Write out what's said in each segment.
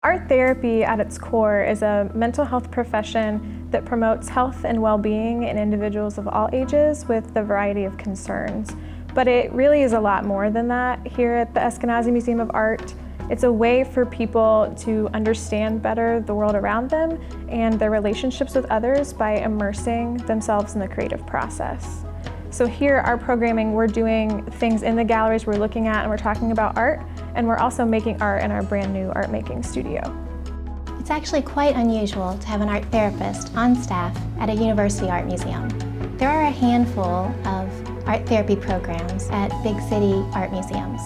Art therapy at its core is a mental health profession that promotes health and well-being in individuals of all ages with a variety of concerns. But it really is a lot more than that. Here at the Eskenazi Museum of Art, it's a way for people to understand better the world around them and their relationships with others by immersing themselves in the creative process. So here, our programming, we're doing things in the galleries we're looking at, and we're talking about art, and we're also making art in our brand new art making studio. It's actually quite unusual to have an art therapist on staff at a university art museum. There are a handful of art therapy programs at big city art museums,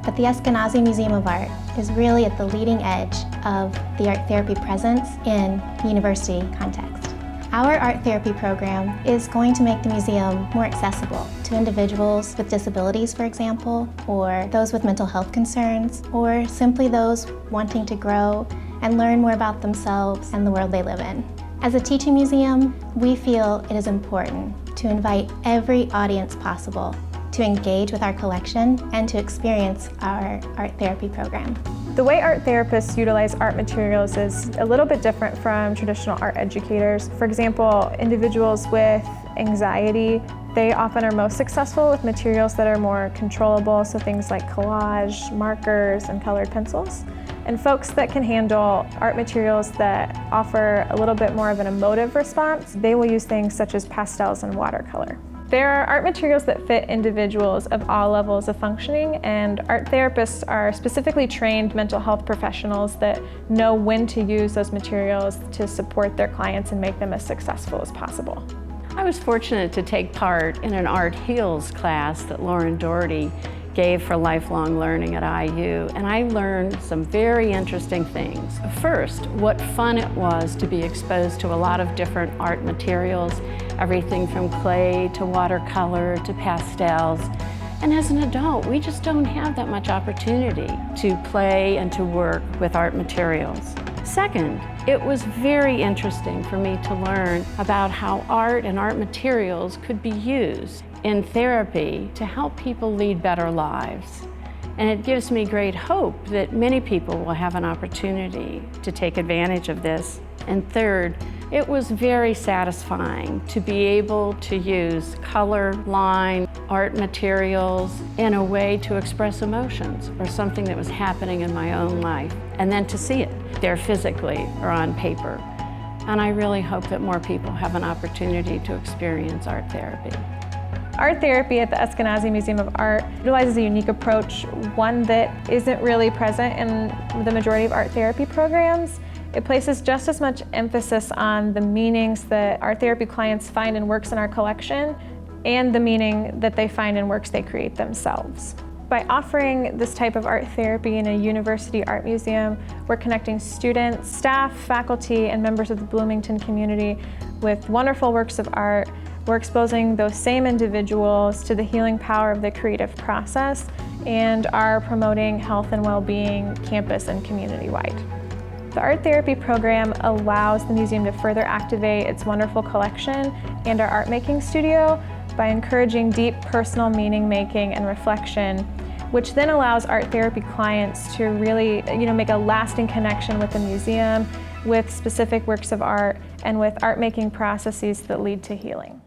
but the Eskenazi Museum of Art is really at the leading edge of the art therapy presence in university context. Our art therapy program is going to make the museum more accessible to individuals with disabilities, for example, or those with mental health concerns, or simply those wanting to grow and learn more about themselves and the world they live in. As a teaching museum, we feel it is important to invite every audience possible to engage with our collection and to experience our art therapy program. The way art therapists utilize art materials is a little bit different from traditional art educators. For example, individuals with anxiety, they often are most successful with materials that are more controllable, so things like collage, markers, and colored pencils. And folks that can handle art materials that offer a little bit more of an emotive response, they will use things such as pastels and watercolor. There are art materials that fit individuals of all levels of functioning, and art therapists are specifically trained mental health professionals that know when to use those materials to support their clients and make them as successful as possible. I was fortunate to take part in an Art Heals class that Daugherty gave for lifelong learning at IU, and I learned some very interesting things. First, what fun it was to be exposed to a lot of different art materials, everything from clay to watercolor to pastels. And as an adult, we just don't have that much opportunity to play and to work with art materials. Second, it was very interesting for me to learn about how art and art materials could be used in therapy to help people lead better lives. And it gives me great hope that many people will have an opportunity to take advantage of this. And third, it was very satisfying to be able to use color, line, art materials in a way to express emotions or something that was happening in my own life, and then to see it there physically or on paper. And I really hope that more people have an opportunity to experience art therapy. Art therapy at the Eskenazi Museum of Art utilizes a unique approach, one that isn't really present in the majority of art therapy programs. It places just as much emphasis on the meanings that art therapy clients find in works in our collection and the meaning that they find in works they create themselves. By offering this type of art therapy in a university art museum, we're connecting students, staff, faculty, and members of the Bloomington community with wonderful works of art. We're exposing those same individuals to the healing power of the creative process and are promoting health and well-being campus and community-wide. The art therapy program allows the museum to further activate its wonderful collection and our art making studio by encouraging deep personal meaning making and reflection, which then allows art therapy clients to really make a lasting connection with the museum, with specific works of art, and with art making processes that lead to healing.